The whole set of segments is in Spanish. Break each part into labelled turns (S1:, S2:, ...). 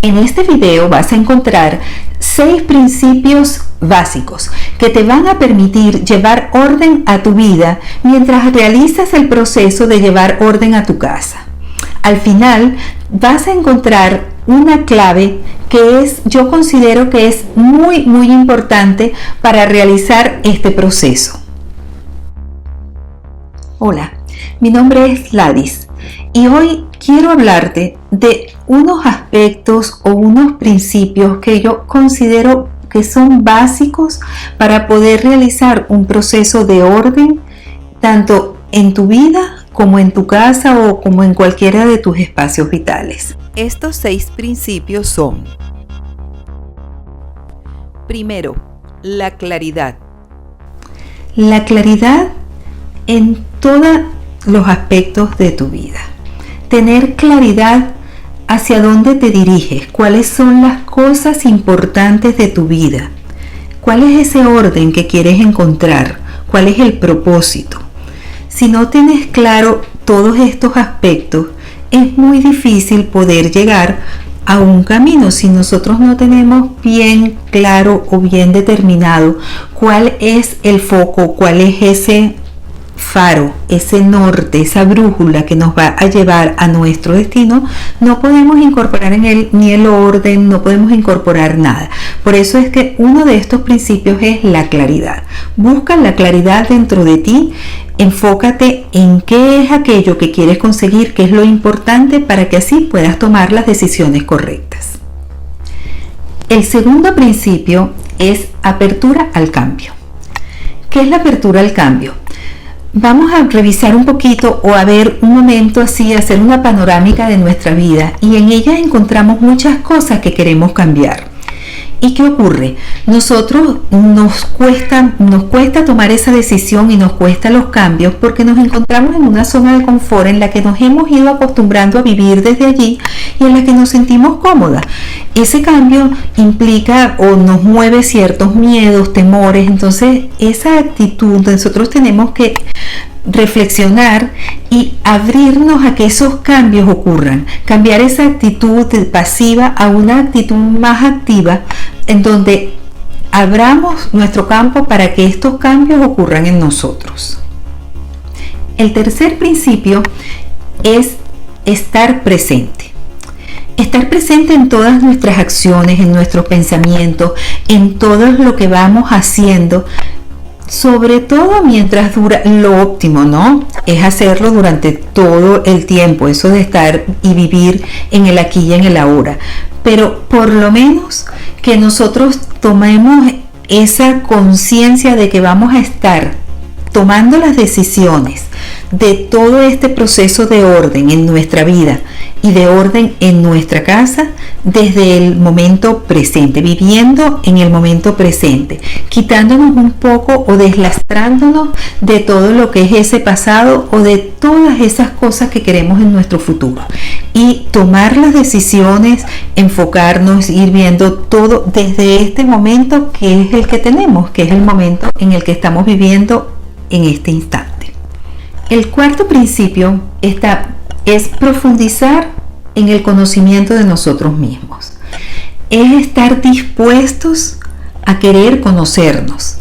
S1: En este video vas a encontrar 6 principios básicos que te van a permitir llevar orden a tu vida mientras realizas el proceso de llevar orden a tu casa. Al final vas a encontrar una clave que yo considero que es muy importante para realizar este proceso. Hola, mi nombre es Gladys y hoy quiero hablarte de unos aspectos o unos principios que yo considero que son básicos para poder realizar un proceso de orden tanto en tu vida como en tu casa o como en cualquiera de tus espacios vitales. Estos 6 principios son: primero, la claridad. La claridad en todos los aspectos de tu vida. Tener claridad hacia dónde te diriges, cuáles son las cosas importantes de tu vida, cuál es ese orden que quieres encontrar, cuál es el propósito. Si no tienes claro todos estos aspectos, es muy difícil poder llegar a un camino si nosotros no tenemos bien claro o bien determinado cuál es el foco, cuál es ese faro, ese norte, esa brújula que nos va a llevar a nuestro destino. No podemos incorporar en él ni el orden, no podemos incorporar nada. Por eso es que uno de estos principios es la claridad. Busca la claridad dentro de ti, enfócate en qué es aquello que quieres conseguir, qué es lo importante para que así puedas tomar las decisiones correctas. El segundo principio es apertura al cambio. ¿Qué es la apertura al cambio? Vamos a revisar un poquito o a ver un momento así, hacer una panorámica de nuestra vida y en ella encontramos muchas cosas que queremos cambiar. ¿Y qué ocurre? Nosotros nos cuesta tomar esa decisión y nos cuesta los cambios porque nos encontramos en una zona de confort en la que nos hemos ido acostumbrando a vivir desde allí y en la que nos sentimos cómodas. Ese cambio implica o nos mueve ciertos miedos, temores. Entonces esa actitud nosotros tenemos que reflexionar y abrirnos a que esos cambios ocurran, cambiar esa actitud pasiva a una actitud más activa en donde abramos nuestro campo para que estos cambios ocurran en nosotros. El tercer principio es estar presente. Estar presente en todas nuestras acciones, en nuestros pensamientos, en todo lo que vamos haciendo. Sobre todo mientras dura, lo óptimo, ¿no? Es hacerlo durante todo el tiempo, eso de estar y vivir en el aquí y en el ahora. Pero por lo menos que nosotros tomemos esa conciencia de que vamos a estar tomando las decisiones de todo este proceso de orden en nuestra vida y de orden en nuestra casa desde el momento presente, viviendo en el momento presente, quitándonos un poco o deslastrándonos de todo lo que es ese pasado o de todas esas cosas que queremos en nuestro futuro y tomar las decisiones, enfocarnos, ir viendo todo desde este momento que es el que tenemos, que es el momento en el que estamos viviendo en este instante. El cuarto principio es profundizar en el conocimiento de nosotros mismos. Es estar dispuestos a querer conocernos.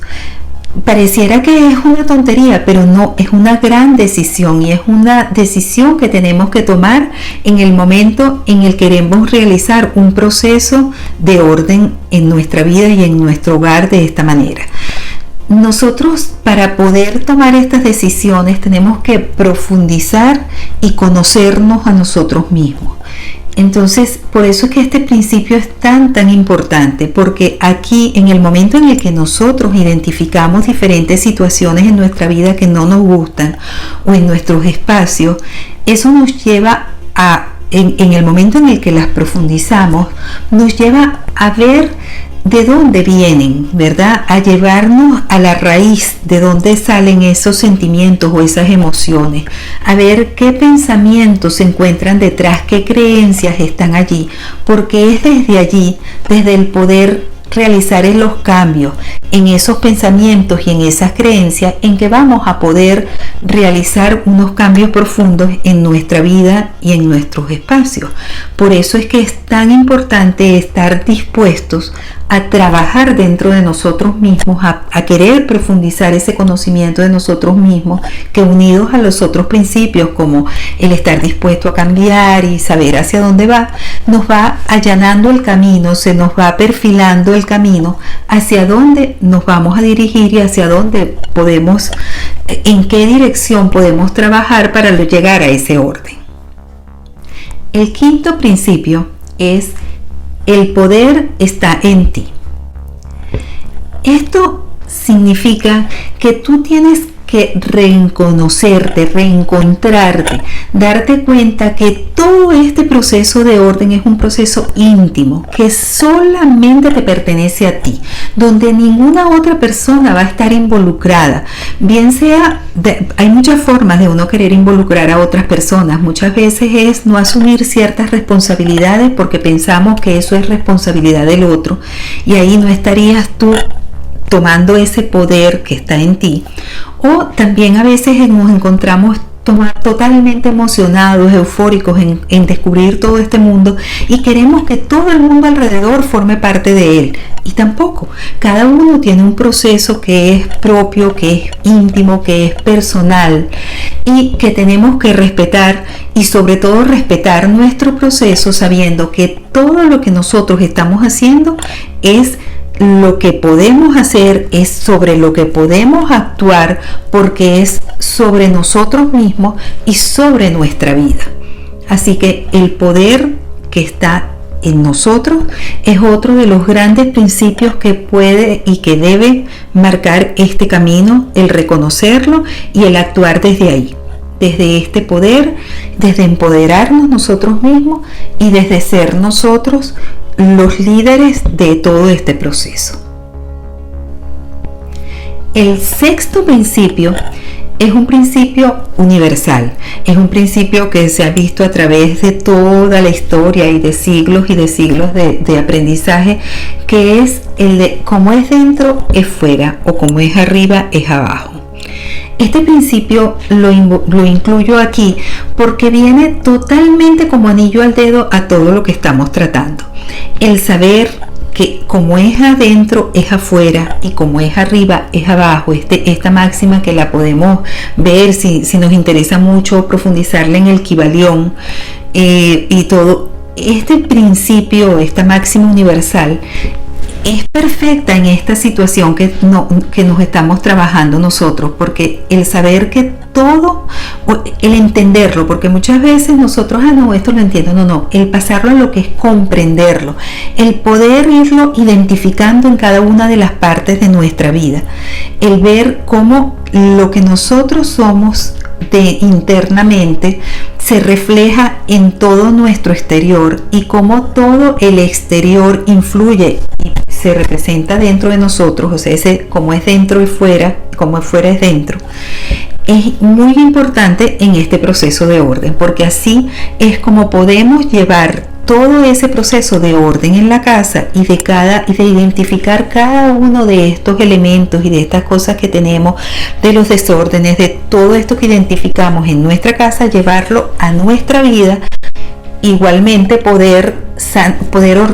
S1: Pareciera que es una tontería, pero no, es una gran decisión y es una decisión que tenemos que tomar en el momento en el que queremos realizar un proceso de orden en nuestra vida y en nuestro hogar de esta manera. Nosotros, para poder tomar estas decisiones, tenemos que profundizar y conocernos a nosotros mismos. Entonces, por eso es que este principio es tan importante, porque aquí, en el momento en el que nosotros identificamos diferentes situaciones en nuestra vida que no nos gustan o en nuestros espacios, eso nos lleva en el momento en el que las profundizamos, nos lleva a ver de dónde vienen, ¿verdad? A llevarnos a la raíz de dónde salen esos sentimientos o esas emociones, a ver qué pensamientos se encuentran detrás, qué creencias están allí, porque es desde allí, desde el poder realizar los cambios en esos pensamientos y en esas creencias, en que vamos a poder realizar unos cambios profundos en nuestra vida y en nuestros espacios. Por eso es que es tan importante estar dispuestos a trabajar dentro de nosotros mismos, a querer profundizar ese conocimiento de nosotros mismos, que unidos a los otros principios como el estar dispuesto a cambiar y saber hacia dónde va, nos va allanando el camino, se nos va perfilando el camino hacia dónde nos vamos a dirigir y hacia dónde podemos, en qué dirección podemos trabajar para llegar a ese orden. El quinto principio es: el poder está en ti. Esto significa que tú tienes que reconocerte, reencontrarte, darte cuenta que todo este proceso de orden es un proceso íntimo, que solamente te pertenece a ti, donde ninguna otra persona va a estar involucrada. Bien sea, hay muchas formas de uno querer involucrar a otras personas. Muchas veces es no asumir ciertas responsabilidades porque pensamos que eso es responsabilidad del otro, y ahí no estarías tú tomando ese poder que está en ti. O también a veces nos encontramos totalmente emocionados, eufóricos en descubrir todo este mundo, y queremos que todo el mundo alrededor forme parte de él, y tampoco. Cada uno tiene un proceso que es propio, que es íntimo, que es personal, y que tenemos que respetar, y sobre todo respetar nuestro proceso, sabiendo que todo lo que nosotros estamos haciendo es lo que podemos hacer, es sobre lo que podemos actuar, porque es sobre nosotros mismos y sobre nuestra vida. Así que el poder que está en nosotros es otro de los grandes principios que puede y que debe marcar este camino, el reconocerlo y el actuar desde ahí, desde este poder, desde empoderarnos nosotros mismos y desde ser nosotros los líderes de todo este proceso. El sexto principio es un principio universal, es un principio que se ha visto a través de toda la historia y de siglos de aprendizaje, que es el de como es dentro es fuera, o como es arriba es abajo. Este principio lo incluyo aquí porque viene totalmente como anillo al dedo a todo lo que estamos tratando. El saber que como es adentro es afuera y como es arriba es abajo. Esta máxima que la podemos ver si nos interesa mucho profundizarla en el Kybalión y todo. Este principio, esta máxima universal, es perfecta en esta situación que nos estamos trabajando nosotros, porque el saber que todo, el entenderlo, porque muchas veces nosotros, no, esto lo entiendo, no, el pasarlo a lo que es comprenderlo, el poder irlo identificando en cada una de las partes de nuestra vida, el ver cómo lo que nosotros somos internamente se refleja en todo nuestro exterior, y cómo todo el exterior influye y se representa dentro de nosotros, o sea, como es dentro y fuera, como es fuera es dentro. Es muy importante en este proceso de orden, porque así es como podemos llevar todo ese proceso de orden en la casa y de identificar cada uno de estos elementos y de estas cosas que tenemos, de los desórdenes, de todo esto que identificamos en nuestra casa, llevarlo a nuestra vida. Igualmente poder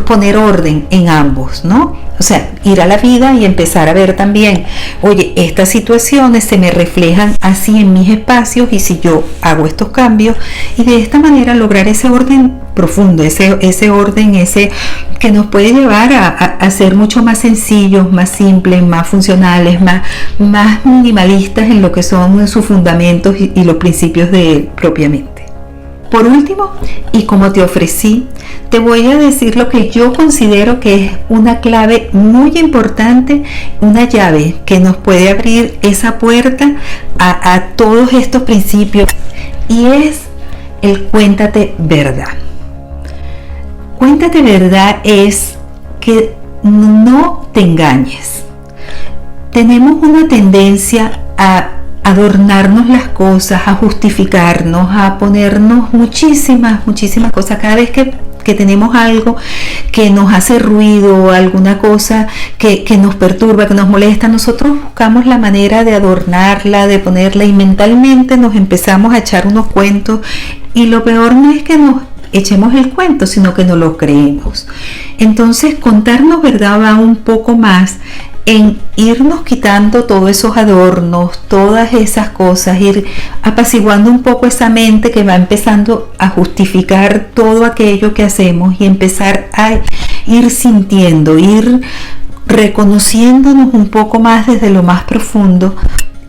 S1: poner orden en ambos, ¿no? O sea, ir a la vida y empezar a ver también, oye, estas situaciones se me reflejan así en mis espacios, y si yo hago estos cambios, y de esta manera lograr ese orden profundo, ese orden, que nos puede llevar a ser mucho más sencillos, más simples, más funcionales, más minimalistas en lo que son sus fundamentos y los principios de él propiamente. Por último, y como te ofrecí, te voy a decir lo que yo considero que es una clave muy importante, una llave que nos puede abrir esa puerta a todos estos principios, y es el cuéntate verdad. Cuéntate verdad es que no te engañes. Tenemos una tendencia a adornarnos las cosas, a justificarnos, a ponernos muchísimas cosas. Cada vez que que tenemos algo que nos hace ruido, alguna cosa que nos perturba, que nos molesta, nosotros buscamos la manera de adornarla, de ponerla, y mentalmente nos empezamos a echar unos cuentos, y lo peor no es que nos echemos el cuento, sino que no lo creemos. Entonces, contarnos verdad va un poco más en irnos quitando todos esos adornos, todas esas cosas, ir apaciguando un poco esa mente que va empezando a justificar todo aquello que hacemos, y empezar a ir sintiendo, ir reconociéndonos un poco más desde lo más profundo,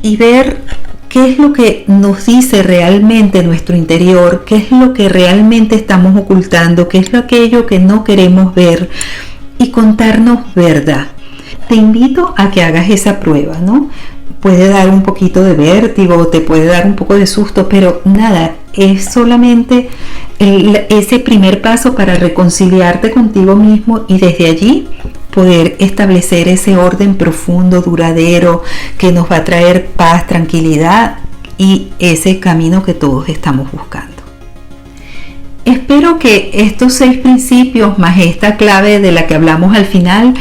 S1: y ver qué es lo que nos dice realmente nuestro interior, qué es lo que realmente estamos ocultando, qué es aquello que no queremos ver, y contarnos verdad. Te invito a que hagas esa prueba, ¿no? Puede dar un poquito de vértigo, te puede dar un poco de susto, pero nada, es solamente ese primer paso para reconciliarte contigo mismo, y desde allí poder establecer ese orden profundo, duradero, que nos va a traer paz, tranquilidad y ese camino que todos estamos buscando. Espero que estos 6 principios más esta clave de la que hablamos al final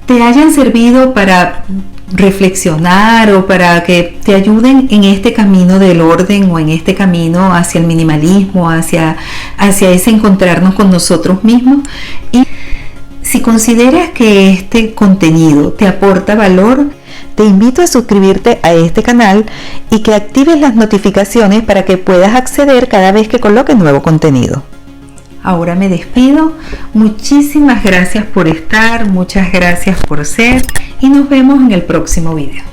S1: te hayan servido para reflexionar, o para que te ayuden en este camino del orden, o en este camino hacia el minimalismo, hacia ese encontrarnos con nosotros mismos. Y si consideras que este contenido te aporta valor, te invito a suscribirte a este canal y que actives las notificaciones para que puedas acceder cada vez que coloque nuevo contenido. Ahora me despido. Muchísimas gracias por estar, muchas gracias por ser, y nos vemos en el próximo video.